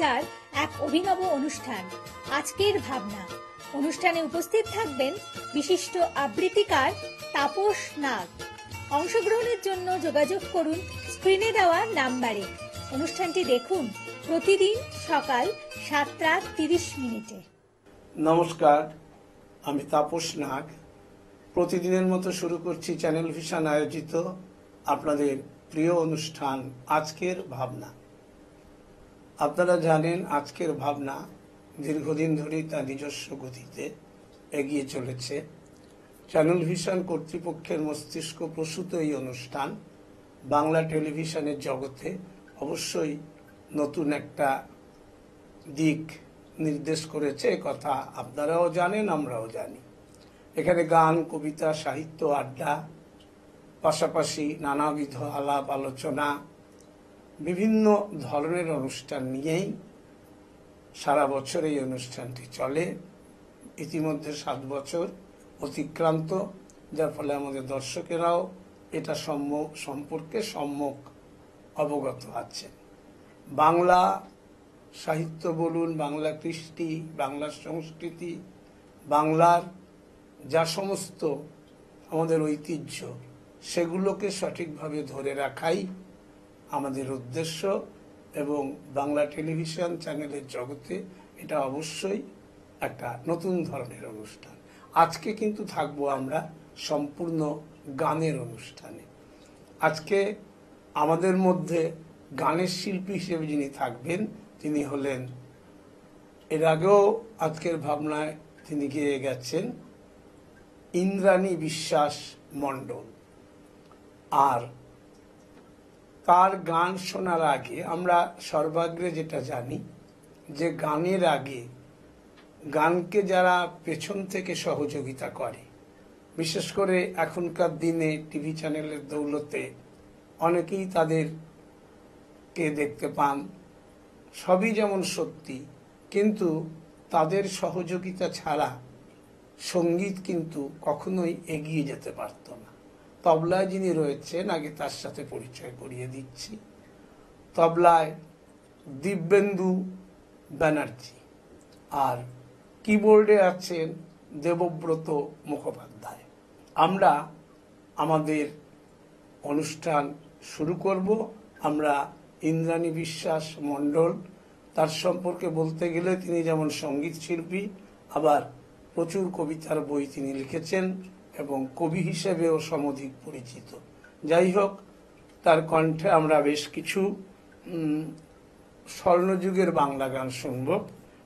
চর্চার এক অভিনব অনুষ্ঠান আজকের ভাবনা। অনুষ্ঠানে উপস্থিত থাকবেন বিশিষ্ট আবৃত্তিকার তাপস নাগ। অংশগ্রহণের জন্য যোগাযোগ করুন স্ক্রিনে দেওয়া নাম্বারে। অনুষ্ঠানটি দেখুন প্রতিদিন সকাল 7:30। নমস্কার, আমি তাপস নাগ। প্রতিদিনের মতো শুরু করছি চ্যানেল ভিশন আয়োজিত আপনাদের প্রিয় অনুষ্ঠান আজকের ভাবনা। আপনারা জানেন আজকের ভাবনা দীর্ঘদিন ধরেই তার নিজস্ব গতিতে এগিয়ে চলেছে। চ্যানেল ভিশন কর্তৃপক্ষের মস্তিষ্ক প্রসূত এই অনুষ্ঠান বাংলা টেলিভিশনের জগতে অবশ্যই নতুন একটা দিক নির্দেশ করেছে, কথা আপনারাও জানেন, আমরাও জানি। এখানে গান, কবিতা, সাহিত্য, আড্ডা, পাশাপাশি নানাবিধ আলাপ আলোচনা, বিভিন্ন ধরনের অনুষ্ঠান নিয়েই সারা বছর এই অনুষ্ঠানটি চলে। ইতিমধ্যে 7 বছর অতিক্রান্ত, যার ফলে আমাদের দর্শকেরাও এটা সম্পর্কে সম্যক অবগত আছেন। বাংলা সাহিত্য বলুন, বাংলা কৃষ্টি, বাংলার সংস্কৃতি, বাংলার যা সমস্ত আমাদের ঐতিহ্য, সেগুলোকে সঠিকভাবে ধরে রাখাই আমাদের উদ্দেশ্য এবং বাংলা টেলিভিশন চ্যানেলের জগতে এটা অবশ্যই একটা নতুন ধরনের অনুষ্ঠান। আজকে কিন্তু থাকবো আমরা সম্পূর্ণ গানের অনুষ্ঠানে। আজকে আমাদের মধ্যে গানের শিল্পী হিসেবে যিনি থাকবেন তিনি হলেন, এর আগেও আজকের ভাবনায় তিনি গেয়ে গেছেন, ইন্দ্রাণী বিশ্বাস মণ্ডল। আর তার গান শোনার আগে আমরা সর্বাগ্রে যেটা জানি যে গানের আগে গানকে যারা পেছন থেকে সহযোগিতা করে, বিশেষ করে এখনকার দিনে টিভি চ্যানেলের দৌলতে অনেকেই তাদেরকে দেখতে পান, সবই যেমন সত্যি, কিন্তু তাদের সহযোগিতা ছাড়া সঙ্গীত কিন্তু কখনোই এগিয়ে যেতে পারত না। তবলায় যিনি রয়েছেন, আগে তার সাথে পরিচয় করিয়ে দিচ্ছি। তবলায় দিব্যেন্দু ব্যানার্জি, আর কিবোর্ডে আছেন দেবব্রত মুখোপাধ্যায়। আমরা আমাদের অনুষ্ঠান শুরু করব। আমরা ইন্দ্রাণী বিশ্বাস মণ্ডল, তার সম্পর্কে বলতে গেলে তিনি যেমন সঙ্গীত শিল্পী, আবার প্রচুর কবিতার বই তিনি লিখেছেন এবং কবি হিসেবেও সমধিক পরিচিত। যাই হোক, তার কণ্ঠে আমরা বেশ কিছু স্বর্ণযুগের বাংলা গান শুনব।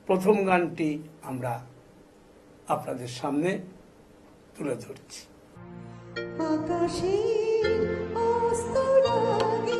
প্রথম গানটি আমরা আপনাদের সামনে তুলে ধরছি। আকাশে অস্ত লাগে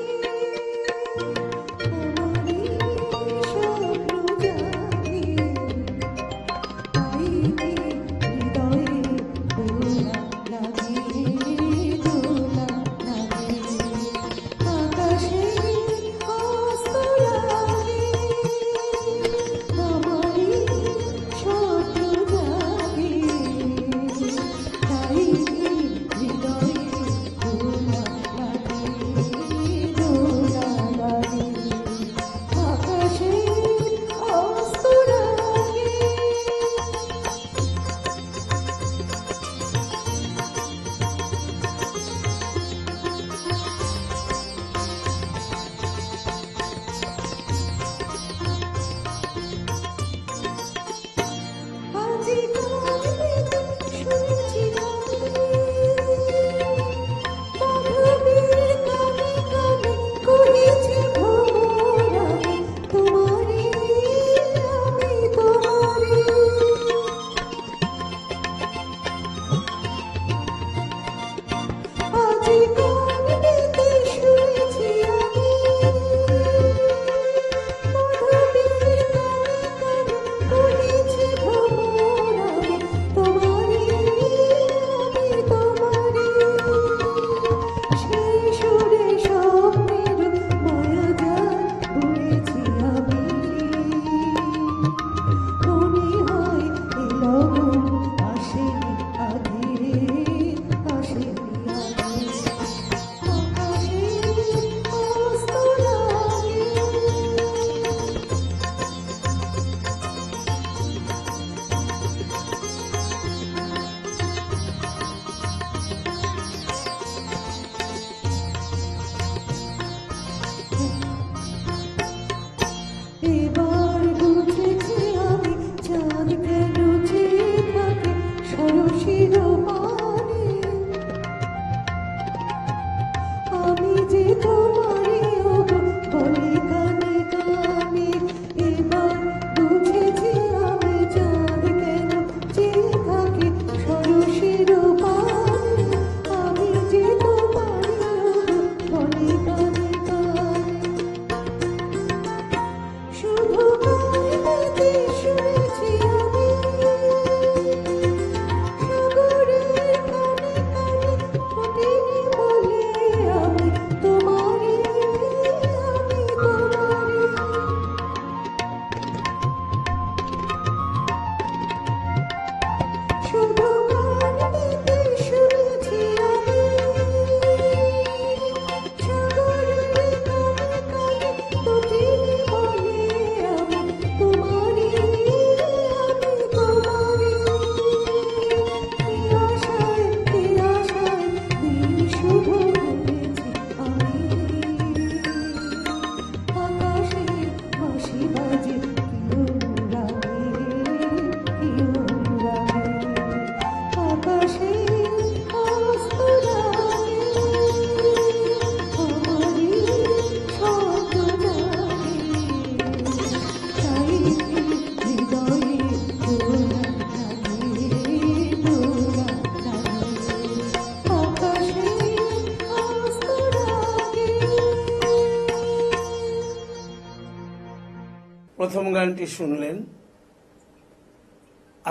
প্রথম গানটি শুনলেন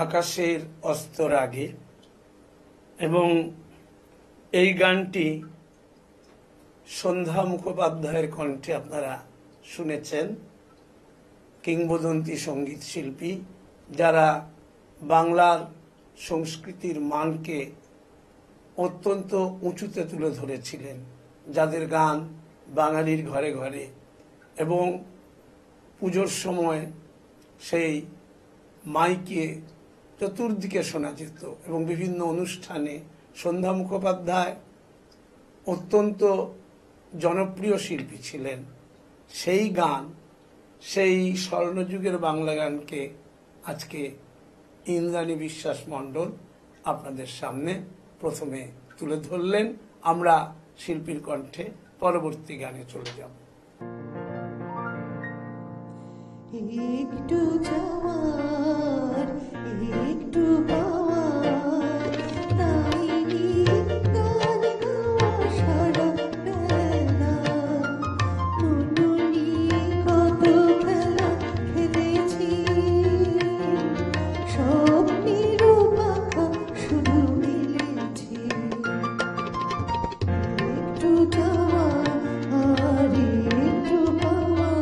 আকাশের অস্তর আগে, এবং এই গানটি সন্ধ্যা মুখোপাধ্যায়ের কণ্ঠে আপনারা শুনেছেন, কিংবদন্তি সঙ্গীত শিল্পী যারা বাংলার সংস্কৃতির মানকে অত্যন্ত উঁচুতে তুলে ধরেছিলেন, যাদের গান বাঙালির ঘরে ঘরে এবং পুজোর সময় সেই মাইকে চতুর্দিকে শোনা যেত, এবং বিভিন্ন অনুষ্ঠানে সন্ধ্যা মুখোপাধ্যায় অত্যন্ত জনপ্রিয় শিল্পী ছিলেন। সেই গান, সেই স্বর্ণযুগের বাংলা গানকে আজকে ইন্দ্রাণী বিশ্বাস মণ্ডল আপনাদের সামনে প্রথমে তুলে ধরলেন। আমরা শিল্পীর কণ্ঠে পরবর্তী গানে চলে যাব। একটু যাওয়ার একটু পাওয়ার, তাই নিয়ে গান গাওয়া সারা বেলা। মনু নিয়ে কত খেলা খেলেছি, স্বপ্নেরও পাখা শুধু মেলেছি। একটু যাওয়া আর একটু পাওয়া,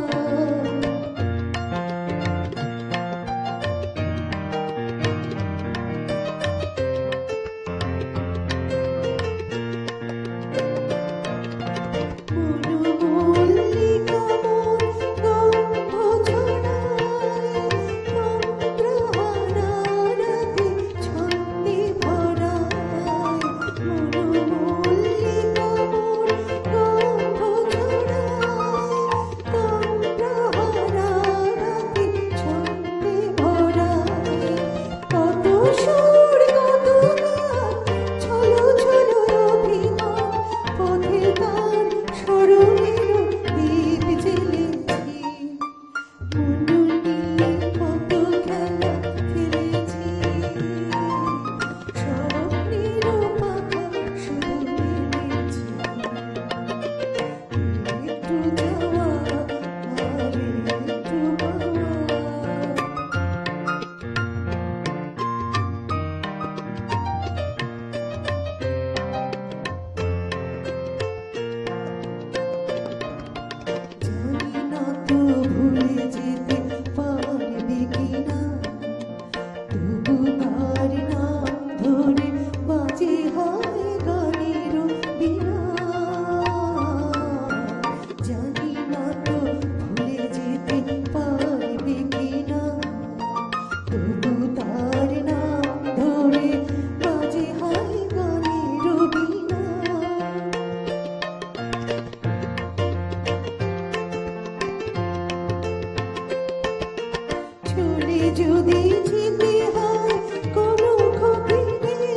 যদি যেতে হয় কোনো ক্ষতি নেই,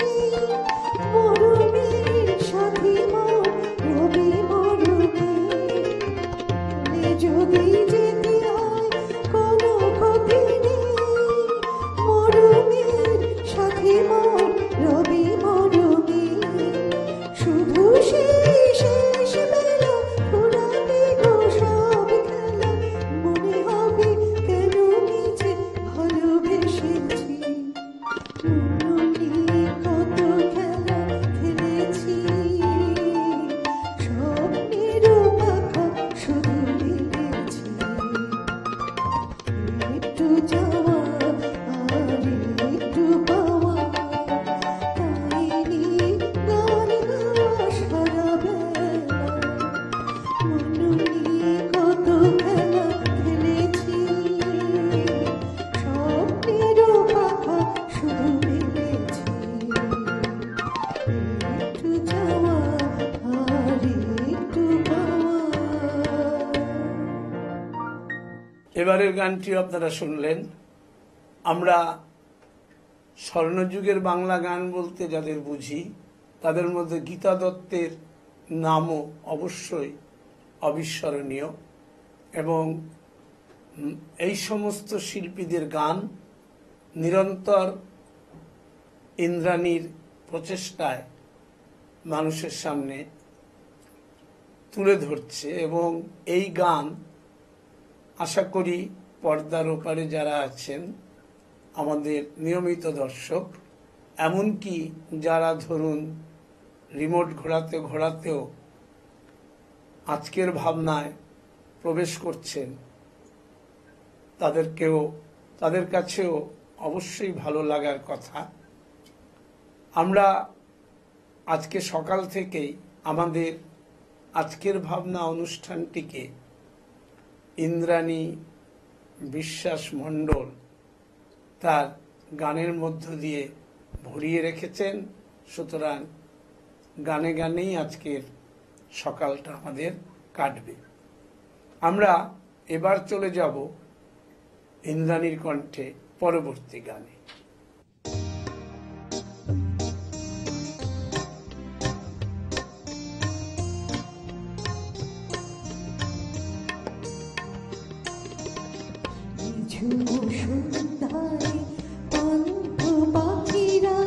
মরুমের সাথী মন রবি মরুমে। যদি যেতে হয় কোনো ক্ষতি নেই, মরুমের সাথী মন রবি মরুমে। শুধু সেই শেষ বেলা ফুরাবে গো সব খেলা, মনে হবে কেন মিছে ভালোবেসেছি। মনু নিয়ে কত খেলা খেলেছি, স্বপ্নেরও পাখা শুধু মেলেছি। একটু যাওয়া আর একটু পাওয়া, তাই নিয়ে গান গাওয়া সারা বেলা। মনু নিয়ে কত খেলা খেলেছি, স্বপ্নেরও পাখা শুধু মেলেছি। একটু যাওয়া আর একটু পাওয়া। এবারের গানটি আপনারা শুনলেন। আমরা স্বর্ণযুগের বাংলা গান বলতে যাদের বুঝি, তাদের মধ্যে গীতা দত্তের নামও অবশ্যই অবিস্মরণীয়, এবং এই সমস্ত শিল্পীদের গান নিরন্তর ইন্দ্রাণীর প্রচেষ্টায় মানুষের সামনে তুলে ধরছে, এবং এই গান আশা করি পর্দার ওপারে যারা আছেন, আমাদের নিয়মিত দর্শক, এমনকি যারা ধরুন রিমোট ঘোরাতে ঘোরাতেও আজকের ভাবনায় প্রবেশ করছেন, তাদের কাছেও অবশ্যই ভালো লাগার কথা। আমরা আজকে সকাল থেকেই আমাদের আজকের ভাবনা অনুষ্ঠানটিকে ইন্দ্রাণী বিশ্বাস মণ্ডল তার গানের মধ্য দিয়ে ভরিয়ে রেখেছেন। সুতরাং গানে গানেই আজকের সকালটা আমাদের কাটবে। আমরা এবার চলে যাব ইন্দ্রাণীর কণ্ঠে পরবর্তী গানে। সন্ধ্যায় পান্থ পাখিরা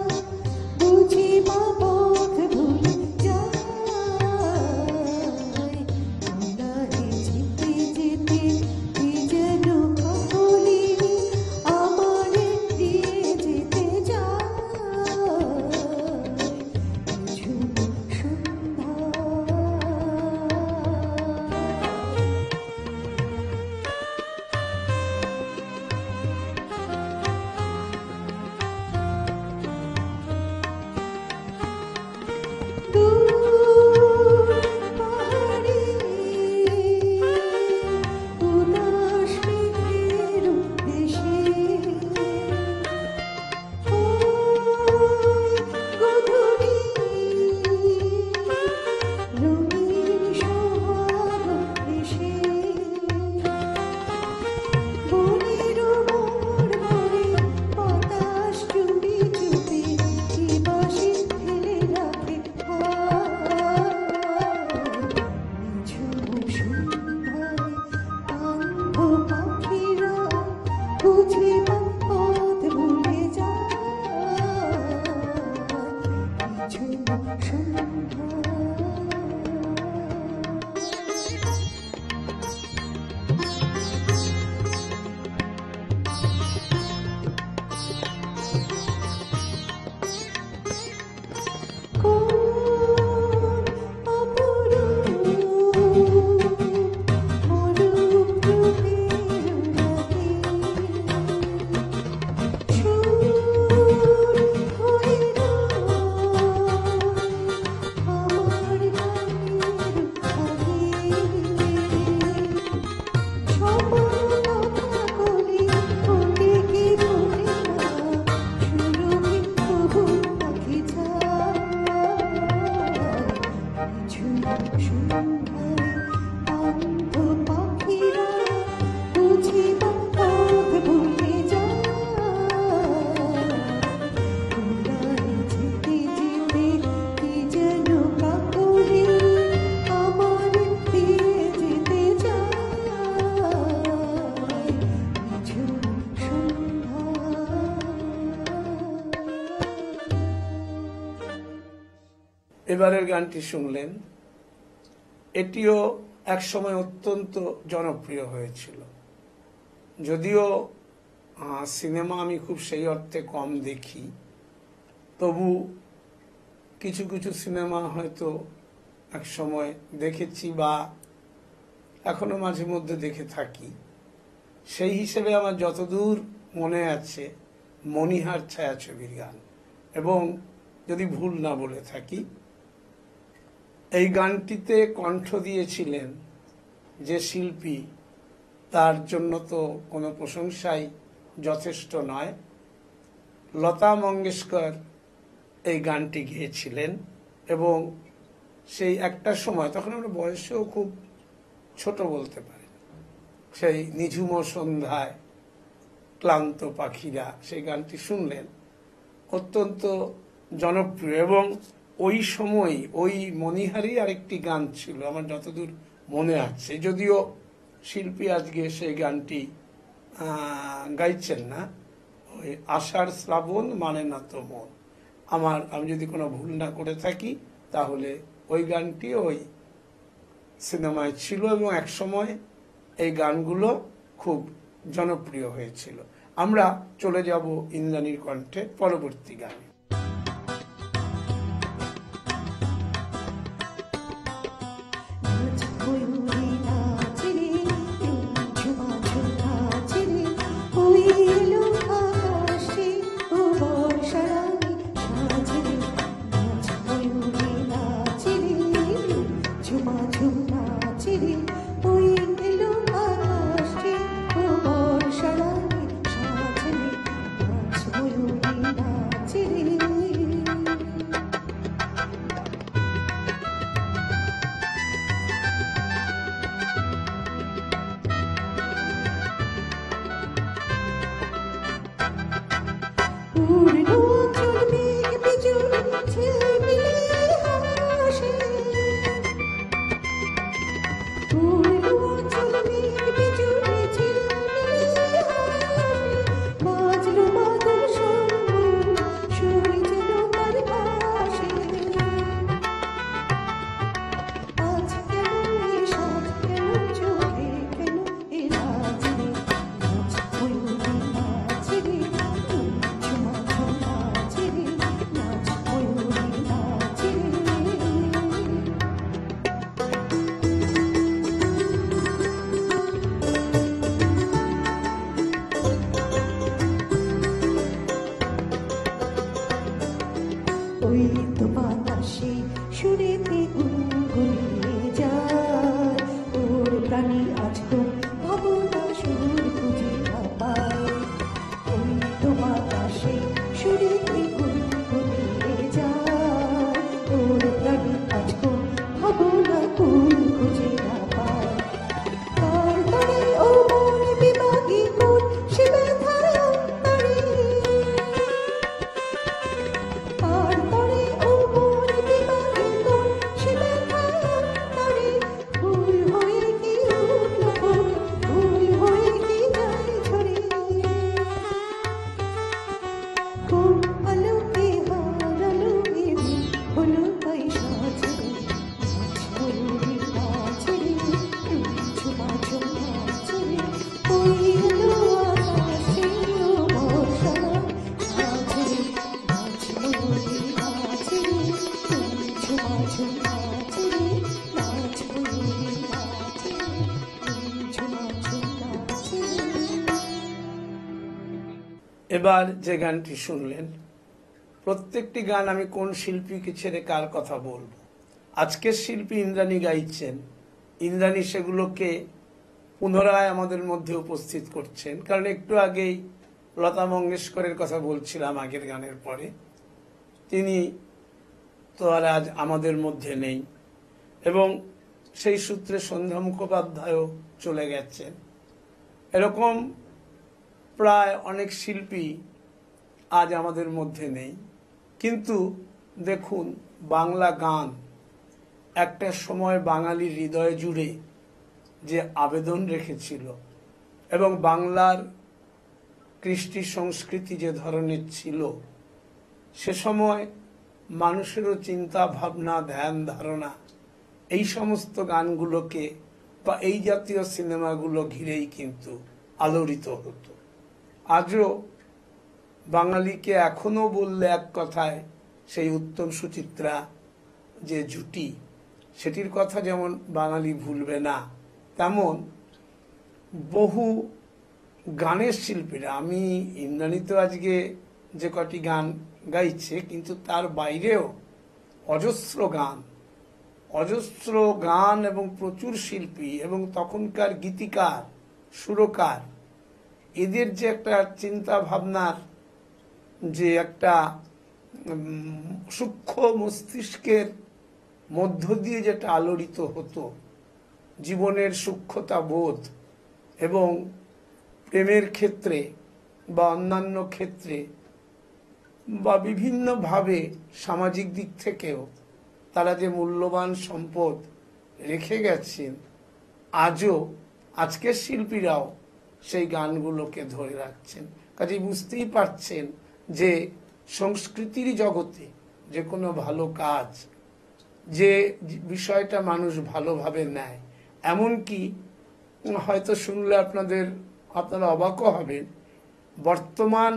বুঝি বা পথ ভুলে যায়, উড়ারে যেতে যেতে কি যেন কাকলি আমারে দিয়ে যেতে যায়, ঝুম সন্ধ্যা। এবারের গানটি শুনলেন, এটিও একসময় অত্যন্ত জনপ্রিয় হয়েছিল। যদিও সিনেমা আমি খুব সেই অর্থে কম দেখি, তবু কিছু কিছু সিনেমা হয়তো একসময় দেখেছি বা এখনো মাঝে মধ্যে দেখে থাকি। সেই হিসেবে আমার যতদূর মনে আছে মণিহার ছায়াছবির গান, এবং যদি ভুল না বলে থাকি এই গানটিতে কণ্ঠ দিয়েছিলেন যে শিল্পী, তার জন্য তো কোনো প্রশংসাই যথেষ্ট নয়। লতা মঙ্গেশকর এই গানটি গেয়েছিলেন, এবং সেই একটা সময়, তখন আমরা বয়সেও খুব ছোট বলতে পারি, সেই নিঝুম সন্ধ্যায় ক্লান্ত পাখিরা, সেই গানটি শুনলেন, অত্যন্ত জনপ্রিয়। এবং ওই সময় ওই মণিহারই আরেকটি গান ছিল আমার যতদূর মনে আছে, যদিও শিল্পী আজকে সেই গানটি গাইছেন না, ওই আষাঢ় শ্রাবণ মানে না তো মন। আমি যদি কোনো ভুল না করে থাকি তাহলে ওই গানটি ওই সিনেমায় ছিল, এবং একসময় এই গানগুলো খুব জনপ্রিয় হয়েছিল। আমরা চলে যাব ইন্দ্রাণীর কণ্ঠে পরবর্তী গানে। নাচ ময়ূরী নাচ রে, ঝুমা ঝুমা নাচ রে, ওই এলো আকাশে ও বর্ষারানী সাজ রে। নাচ ময়ূরী নাচ রে, ঝুমা ঝুমা নাচ রে, ওই এলো আকাশে ও বর্ষারানী সাজ রে। নাচ ময়ূরী নাচ রে। উড়লো চল মেঘ বিজুলি ঝিলমিলে হাসে। উড়লো চল মেঘ বিজুলি ঝিলমিলে হাসে। বাজলো মাদল সুর, সুর যেন তার ভাসে। আজ কেন এ সাজ, কেন চোখে, কেন এ লাজ রে। নাচ ময়ূরী নাচ রে, ঝুমা ঝুমা নাচ রে, নাচ ময়ূরী নাচ রে। ওই তো বাতাসে সুরেতে গুনগুনিয়ে যায়, ওর প্রাণী আজ তো ভাবনা সুর খুঁজে না পায়। ওই তো বাতাসে সুরেতে গুনগুনিয়ে যায়, ওর প্রাণী আজ তো ভাবনা সুর খুঁজে না পায়। তার তরে ও মন বিভাগী কোন সে ব্যথার অন্তরে। আর তরে ও মন বিভাগী কোন সে ব্যথার অন্তরে। ভুল হয়ে কি উঠল ফুল, ভুল হয়ে কি যায় ঝরে। কোন আলোকে হারালো এ মন, হলো তাই সাজ রে। নাচ ময়ূরী নাচ রে, ঝুমা ঝুমা নাচ রে, ওই এলো আকাশে ও বর্ষারানী সাজ রে। নাচ ময়ূরী নাচ রে, ঝুমা ঝুমা নাচ রে, নাচ ময়ূরী নাচ রে, ঝুমা ঝুমা নাচ রে। এবার যে গানটি শুনলেন, প্রত্যেকটি গান আমি কোন শিল্পীকে ছেড়ে কার কথা বলবো। আজকের শিল্পী ইন্দ্রাণী গাইছেন, ইন্দ্রাণী সেগুলোকে পুনরায় আমাদের মধ্যে উপস্থিত করছেন। কারণ একটু আগেই লতা মঙ্গেশকরের কথা বলছিলাম আগের গানের পরে, তিনি তো আর আজ আমাদের মধ্যে নেই, এবং সেই সূত্রে সন্ধ্যা মুখোপাধ্যায়ও চলে গেছেন। এরকম প্রায় অনেক শিল্পী আজ আমাদের মধ্যে নেই। কিন্তু দেখুন, বাংলা গান একটা সময় বাঙালির হৃদয় জুড়ে যে আবেদন রেখেছিল, এবং বাংলার কৃষ্টি সংস্কৃতি যে ধরনের ছিল, সে সময় মানুষেরও চিন্তা ভাবনা, ধ্যান ধারণা এই সমস্ত গানগুলোকে বা এই জাতীয় সিনেমাগুলো ঘিরেই কিন্তু আলোড়িত হতো। আজও বাঙালিকে এখনো বললে এক কথায় সেই উত্তম সুচিত্রা যে জুটি, সেটির কথা যেমন বাঙালি ভুলবে না, তেমন বহু গানের শিল্পীরা, আমি ইন্দ্রাণী তো আজকে যে কটি গান গাইছে, কিন্তু তার বাইরেও অজস্র গান এবং প্রচুর শিল্পী এবং তখনকার গীতিকার, সুরকার, এদের যে একটা চিন্তা ভাবনার যে একটা সূক্ষ্ম মস্তিষ্কের মধ্য দিয়ে যেটা আলোড়িত হতো, জীবনের সূক্ষ্মতা বোধ এবং প্রেমের ক্ষেত্রে বা অন্যান্য ক্ষেত্রে বা বিভিন্নভাবে সামাজিক দিক থেকেও তারা যে মূল্যবান সম্পদ রেখে গেছেন, আজও আজকের শিল্পীরাও সেই গানগুলোকে ধরে রাখছেন। কাজেই বুঝতেই পারছেন যে সংস্কৃতির জগতে যে কোনো ভালো কাজ, যে বিষয়টা মানুষ ভালোভাবে নেয়, এমনকি হয়তো শুনলে আপনাদের আপনারা অবাকও হবেন, বর্তমান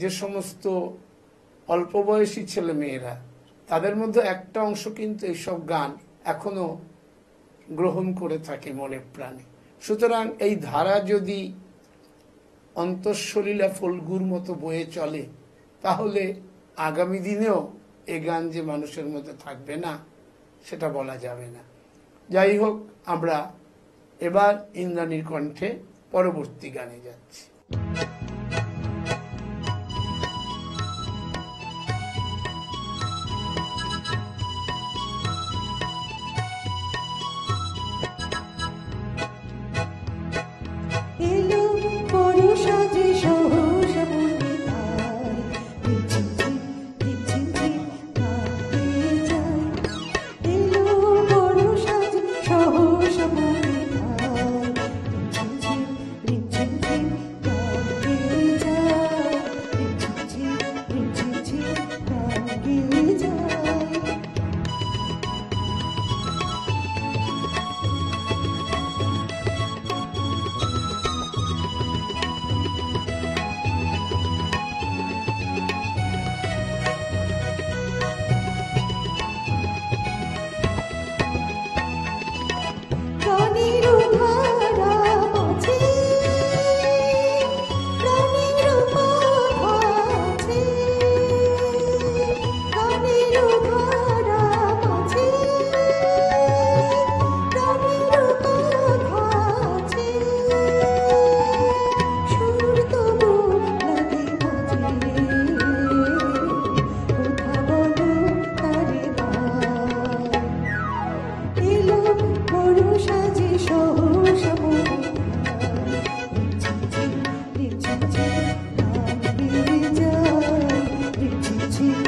যে সমস্ত অল্প বয়সী ছেলে মেয়েরা, তাদের মধ্যে একটা অংশ কিন্তু এইসব গান এখনো গ্রহণ করে থাকে মনে প্রাণে। সুতরাং এই ধারা যদি অন্তঃসলীলা ফল্গুর মতো বয়ে চলে, তাহলে আগামী দিনেও এই গান যে মানুষের মধ্যে থাকবে না সেটা বলা যাবে না। যাই হোক, আমরা এবার ইন্দ্রাণীর কণ্ঠে পরবর্তী গানে যাচ্ছি। এলো বড় সাজে সহসা বনে তাই, ঝিমঝিম ঝিমঝিম কাঁপিয়ে যায়। এলো বড় সাজে সহসা বনে তাই, ঝিমঝিম ঝিমঝিম কাঁপিয়ে যায়। ঝিমঝিম ঝিমঝিম কাঁপিয়ে যায়। প্রাণের ধারা মাঝে, প্রাণের পাখা আছে। প্রাণের ধারা মাঝে, প্রাণের পাখা আছে। সুর তবু লাগে মাঝে, কোথা বলো তারে ভাই। এলো বড় সাজে সহসা বনে তাই, ঝিমঝিম কাঁপিয়ে যায়। ঝিমঝিম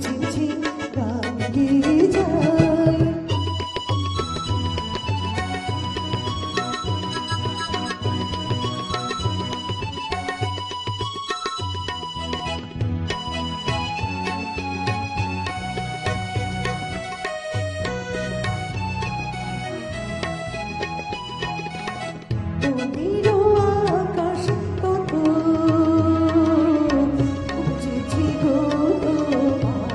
ঝিমঝিম কাঁপিয়ে যায়। বনের আকাশ কত খুঁজেছি গো তোমায়।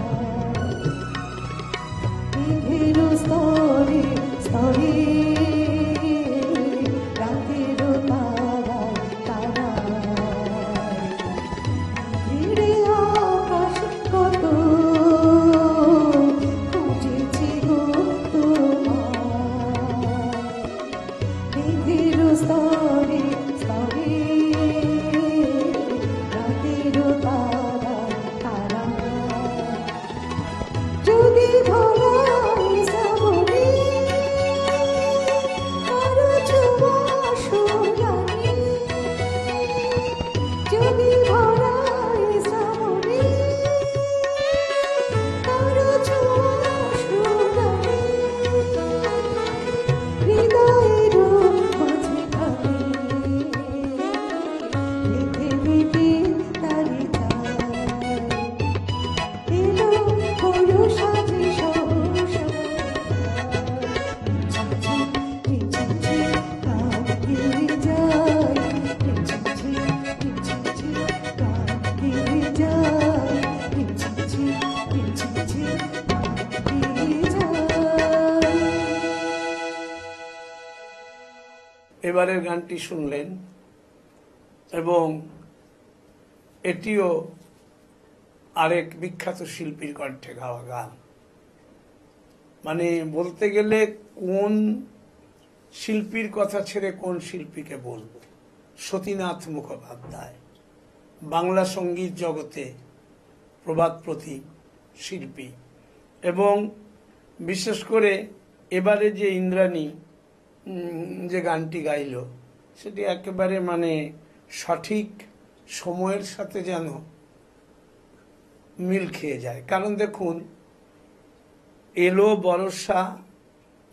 মেঘের স্তরে স্তরে, রাতের তারায় তারায়। মেঘের আকাশ কত খুঁজেছি গো তোমায়। মেঘের স্তরে স্তরে, রাতের তারায় তারায়। যদি ধরাই শ্রাবণে কারো ছোঁয়া সোনালি, যদি ধরাই শ্রাবণে কারো ছোঁয়া সোনালি, হৃদয়ের মাঝখানে মেঘে মেঘে তারে যায়। এলো বড় সাজে সহসা ঝিমঝিম ঝিমঝিম কাঁপিয়ে যায়। ঝিমঝিম ঝিমঝিম কাঁপিয়ে যায়। ঝিমঝিম ঝিমঝিম কাঁপিয়ে যায়। এবারের গানটি শুনলেন, এবং এটিও আরেক বিখ্যাত শিল্পীর কণ্ঠে গাওয়া গান। মানে বলতে গেলে কোন শিল্পীর কথা ছেড়ে কোন শিল্পীকে বলবো, সতীনাথ মুখোপাধ্যায়, বাংলা সঙ্গীত জগতে প্রবাদ প্রতীক শিল্পী। এবং বিশেষ করে এবারে যে ইন্দ্রাণী যে গানটি গাইল, সেটি একেবারে মানে সঠিক সময়ের সাথে যেন মিল খেয়ে যায়। কারণ দেখুন, এলো বর্ষা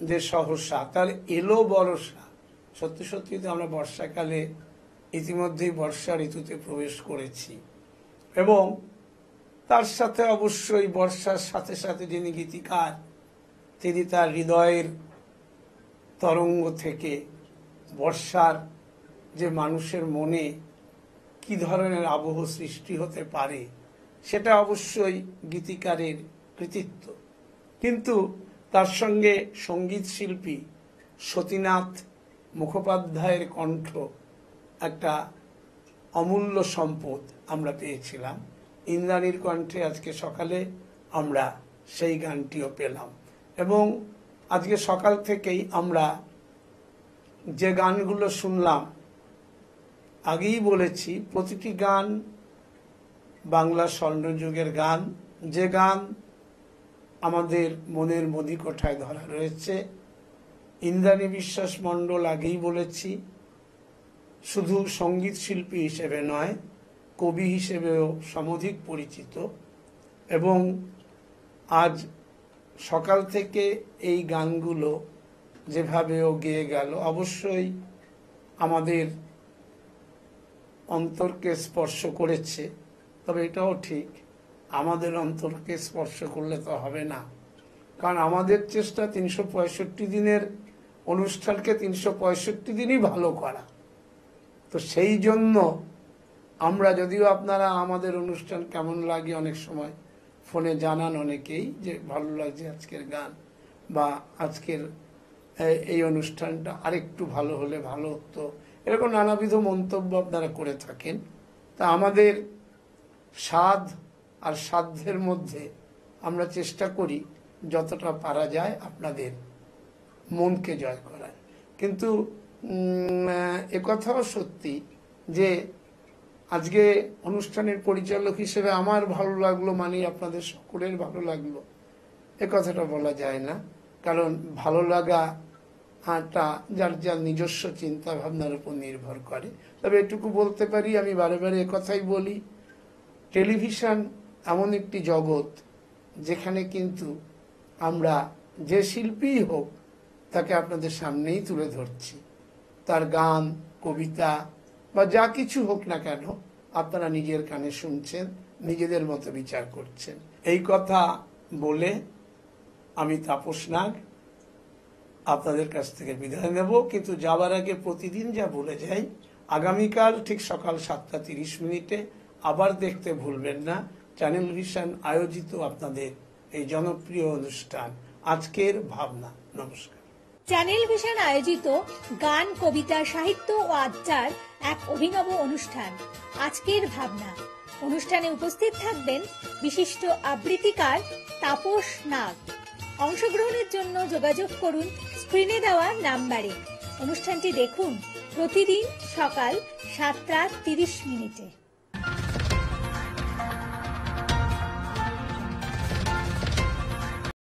যে সহসা, তার এলো বর্ষা, সত্যি সত্যি তো আমরা বর্ষাকালে ইতিমধ্যেই বর্ষা ঋতুতে প্রবেশ করেছি। এবং তার সাথে অবশ্যই বর্ষার সাথে সাথে যিনি গীতিকার, তিনি তার হৃদয়ের তরঙ্গ থেকে বর্ষার যে মানুষের মনে কি ধরনের আবহ সৃষ্টি হতে পারে সেটা অবশ্যই গীতিকারের কৃতিত্ব, কিন্তু তার সঙ্গে সঙ্গীত শিল্পী সতীনাথ মুখোপাধ্যায়ের কণ্ঠ একটা অমূল্য সম্পদ আমরা পেয়েছিলাম। ইন্দ্রাণীর কণ্ঠে আজকে সকালে আমরা সেই গানটিও পেলাম, এবং আজকে সকাল থেকেই আমরা যে গানগুলো শুনলাম, আগেই বলেছি প্রতিটি গান বাংলা স্বর্ণযুগের গান, যে গান আমাদের মনের মদিকোঠায় ধরা রয়েছে। ইন্দ্রাণী বিশ্বাস মণ্ডল আগেই বলেছি শুধু সঙ্গীত শিল্পী হিসেবে নয়, কবি হিসেবেও সমধিক পরিচিত, এবং আজ সকাল থেকে এই গানগুলো যেভাবে ও গেয়ে গেল অবশ্যই আমাদের অন্তরকে স্পর্শ করেছে। তবে এটাও ঠিক, আমাদের অন্তরকে স্পর্শ করলে তো হবে না, কারণ আমাদের চেষ্টা 365 দিনের অনুষ্ঠানকে 365 দিনই ভালো করা। তো সেই জন্য আমরা, যদিও আপনারা আমাদের অনুষ্ঠান কেমন লাগে অনেক সময় ফোনে জানান অনেকেই যে ভালো লাগছে আজকের গান বা আজকের এই অনুষ্ঠানটা আরেকটু ভালো হলে ভালো হতো, এরকম নানাবিধ মন্তব্য আপনারা করে থাকেন। তা আমাদের সাধ আর সাধ্যের মধ্যে আমরা চেষ্টা করি যতটা পারা যায় আপনাদের মনকে জয় করার। কিন্তু একথাও সত্যি যে আজকে অনুষ্ঠানের পরিচালক হিসেবে আমার ভালো লাগলো মানে আপনাদের সকলের ভালো লাগলো, এ কথাটা বলা যায় না, কারণ ভালো লাগাটা যার যার নিজস্ব চিন্তা ভাবনার উপর নির্ভর করে। তবে এটুকু বলতে পারি, আমি বারে বারে একথাই বলি, টেলিভিশন এমন একটি জগৎ যেখানে কিন্তু আমরা যে শিল্পীই হোক তাকে আপনাদের সামনেই তুলে ধরছি, তার গান, কবিতা বা যা কিছু হোক না কেন আপনারা নিজের কানে শুনছেন, নিজেদের মতো বিচার করছেন। এই কথা বলে আমি তাপস নাগ আপনাদের কাছ থেকে বিদায় নেব, কিন্তু যাবার আগে প্রতিদিন যা বলে যাই, আগামীকাল ঠিক সকাল 7:30 আবার দেখতে ভুলবেন না চ্যানেল ভিশন আয়োজিত আপনাদের এই জনপ্রিয় অনুষ্ঠান আজকের ভাবনা। নমস্কার। চ্যানেল ভিশন আয়োজিত গান, কবিতা, সাহিত্য ও আড্ডার এক অভিনব অনুষ্ঠান আজকের ভাবনা। অনুষ্ঠানে উপস্থিত থাকবেন বিশিষ্ট আবৃত্তিকার তাপস নাগ। অংশগ্রহণের জন্য যোগাযোগ করুন স্ক্রিনে দেওয়া নাম্বারে। অনুষ্ঠানটি দেখুন প্রতিদিন সকাল 7:30।